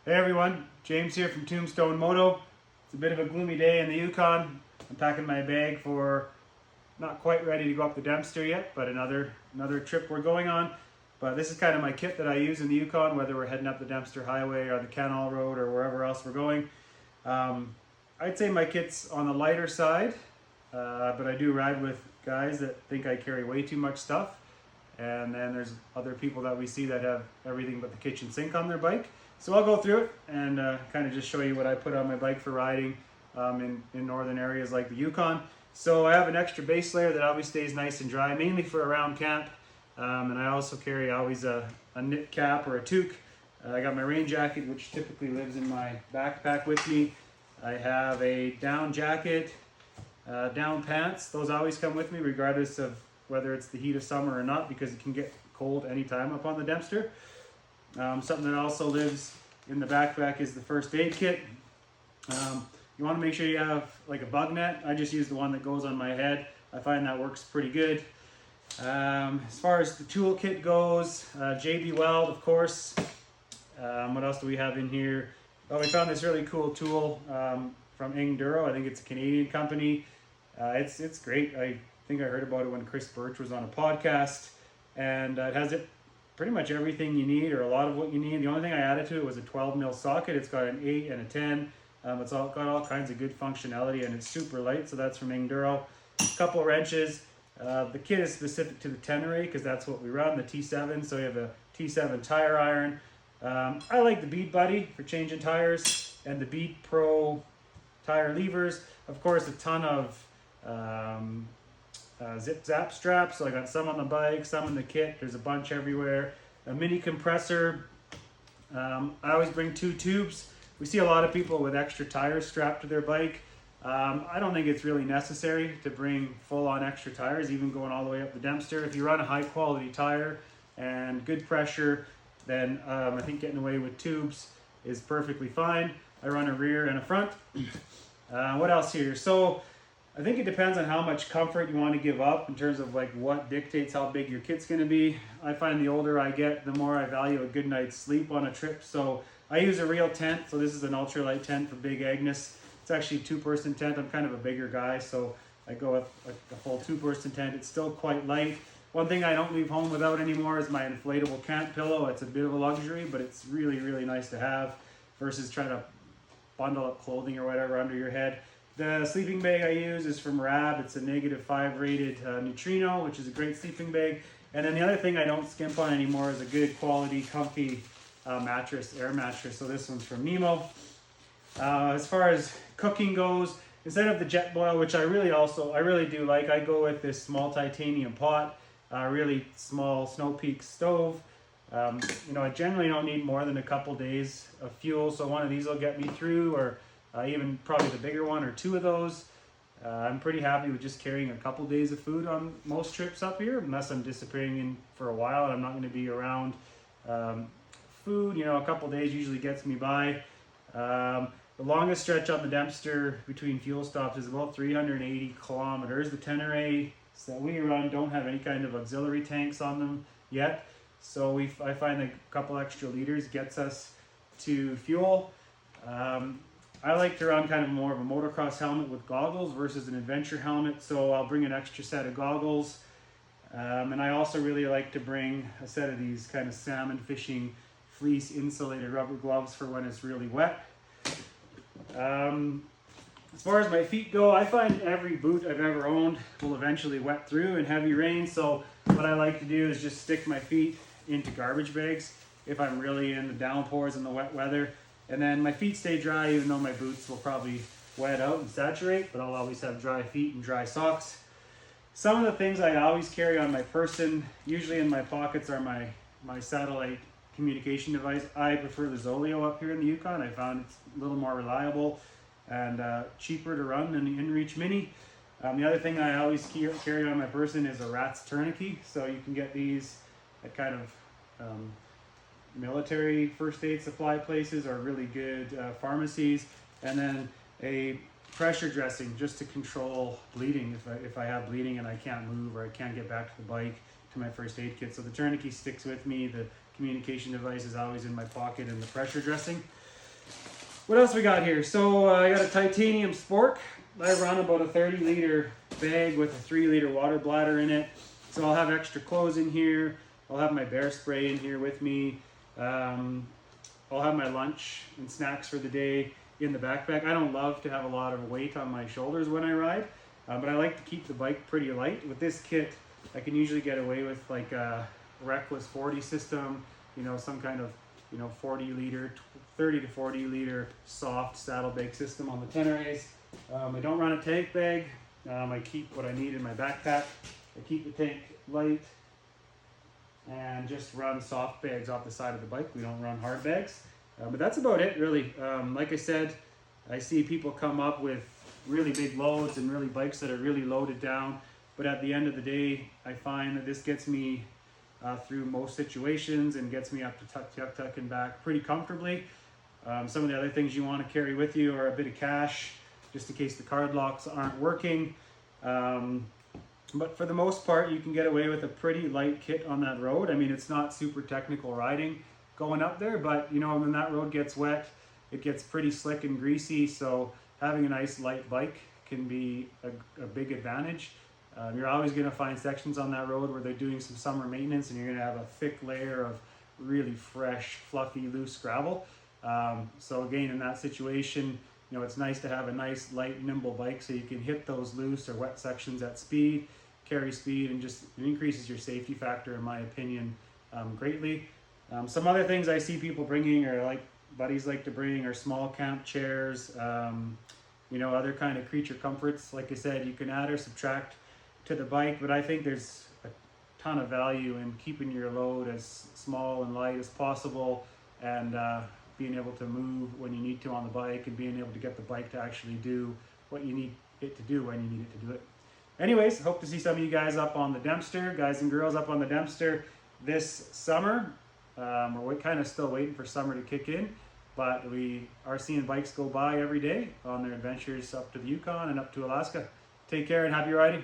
Hey everyone, James here from Tombstone Moto. It's a bit of a gloomy day in the Yukon. I'm packing my bag for not quite ready to go up the Dempster yet, but another trip we're going on. But this is kind of my kit that I use in the Yukon, whether we're heading up the Dempster Highway or the Canal Road or wherever else we're going. I'd say my kit's on the lighter side, but I do ride with guys that think I carry way too much stuff. And then there's other people that we see that have everything but the kitchen sink on their bike. So I'll go through it and kind of just show you what I put on my bike for riding in northern areas like the Yukon. So I have an extra base layer that always stays nice and dry, mainly for around camp. And I also carry always a knit cap or a toque. I got my rain jacket, which typically lives in my backpack with me. I have a down jacket, down pants. Those always come with me regardless of whether it's the heat of summer or not, because it can get cold anytime up on the Dempster. Something that also lives in the backpack is the first aid kit. You want to make sure you have like a bug net. I just use the one that goes on my head. I find that works pretty good. As far as the tool kit goes, JB Weld, of course. What else do we have in here? Oh, we found this really cool tool from Enduro. I think it's a Canadian company. It's great. I think I heard about it when Chris Birch was on a podcast, and it has pretty much everything you need, or a lot of what you need. The only thing I added to it was a 12 mil socket. It's got an 8 and a 10. It's got all kinds of good functionality, and it's super light, so that's from Enduro. A couple wrenches. The kit is specific to the Tenere because that's what we run, the T7. So we have a T7 tire iron. I like the Bead Buddy for changing tires, and the Bead Pro tire levers. Of course, a ton of zip zap straps. So I got some on the bike, some in the kit. There's a bunch everywhere. A mini compressor. I always bring 2 tubes. We see a lot of people with extra tires strapped to their bike. I don't think it's really necessary to bring full-on extra tires, even going all the way up the Dempster. If you run a high-quality tire and good pressure, then I think getting away with tubes is perfectly fine. I run a rear and a front. What else here? So I think it depends on how much comfort you want to give up in terms of like what dictates how big your kit's going to be. I find the older I get, the more I value a good night's sleep on a trip. So I use a real tent. So this is an ultralight tent for Big Agnes. It's actually a 2-person tent. I'm kind of a bigger guy, so I go with a full 2-person tent. It's still quite light. One thing I don't leave home without anymore is my inflatable camp pillow. It's a bit of a luxury, but it's really, really nice to have versus trying to bundle up clothing or whatever under your head. The sleeping bag I use is from Rab. It's a -5 rated neutrino, which is a great sleeping bag. And then the other thing I don't skimp on anymore is a good quality, comfy mattress, air mattress. So this one's from Nemo. As far as cooking goes, instead of the jet boil, which I really do like, I go with this small titanium pot, really small Snow Peak stove. I generally don't need more than a couple days of fuel, so one of these will get me through, or even probably the bigger one or 2 of those. I'm pretty happy with just carrying a couple days of food on most trips up here, unless I'm disappearing in for a while and I'm not going to be around food. A couple days usually gets me by. The longest stretch on the Dempster between fuel stops is about 380 kilometers. The Teneres that we run don't have any kind of auxiliary tanks on them yet, so I find a couple extra liters gets us to fuel. I like to run kind of more of a motocross helmet with goggles versus an adventure helmet, so I'll bring an extra set of goggles. And I also really like to bring a set of these kind of salmon fishing fleece insulated rubber gloves for when it's really wet. As far as my feet go, I find every boot I've ever owned will eventually wet through in heavy rain, so what I like to do is just stick my feet into garbage bags if I'm really in the downpours and the wet weather. And then my feet stay dry, even though my boots will probably wet out and saturate, but I'll always have dry feet and dry socks. Some of the things I always carry on my person, usually in my pockets, are my satellite communication device. I prefer the Zoleo up here in the Yukon. I found it's a little more reliable and cheaper to run than the InReach Mini. The other thing I always carry on my person is a rat's tourniquet. So you can get these at kind of military first aid supply places or really good pharmacies, and then a pressure dressing just to control bleeding if I have bleeding and I can't move or I can't get back to the bike, to my first aid kit. So the tourniquet sticks with me, the communication device is always in my pocket, and the pressure dressing. What else we got here? So I got a titanium spork. I run about a 30-liter bag with a 3-liter water bladder in it. So I'll have extra clothes in here. I'll have my bear spray in here with me. I'll have my lunch and snacks for the day in the backpack. I don't love to have a lot of weight on my shoulders when I ride, but I like to keep the bike pretty light. With this kit, I can usually get away with like a Reckless 40 system, you know, some kind of, you know, 40-liter, 30 to 40-liter soft saddlebag system on the Teneres. I don't run a tank bag. I keep what I need in my backpack. I keep the tank light and just run soft bags off the side of the bike. We don't run hard bags. But that's about it, really. Like I said, I see people come up with really big loads and really bikes that are really loaded down. But at the end of the day, I find that this gets me through most situations and gets me up to tuk and back pretty comfortably. Some of the other things you want to carry with you are a bit of cash, just in case the card locks aren't working. But for the most part, you can get away with a pretty light kit on that road. I mean, it's not super technical riding going up there, but you know, when that road gets wet, it gets pretty slick and greasy. So having a nice light bike can be a big advantage. You're always going to find sections on that road where they're doing some summer maintenance, and you're going to have a thick layer of really fresh, fluffy, loose gravel. So again, in that situation, you know, it's nice to have a nice, light, nimble bike so you can hit those loose or wet sections at speed, carry speed, and just it increases your safety factor, in my opinion, greatly. Some other things I see people bringing, or like buddies like to bring, are small camp chairs, you know, other kind of creature comforts. Like I said, you can add or subtract to the bike, but I think there's a ton of value in keeping your load as small and light as possible, and being able to move when you need to on the bike, and being able to get the bike to actually do what you need it to do when you need it to do it. Anyways, hope to see some of you guys up on the Dempster, guys and girls up on the Dempster this summer. We're kind of still waiting for summer to kick in, but we are seeing bikes go by every day on their adventures up to the Yukon and up to Alaska. Take care and happy riding.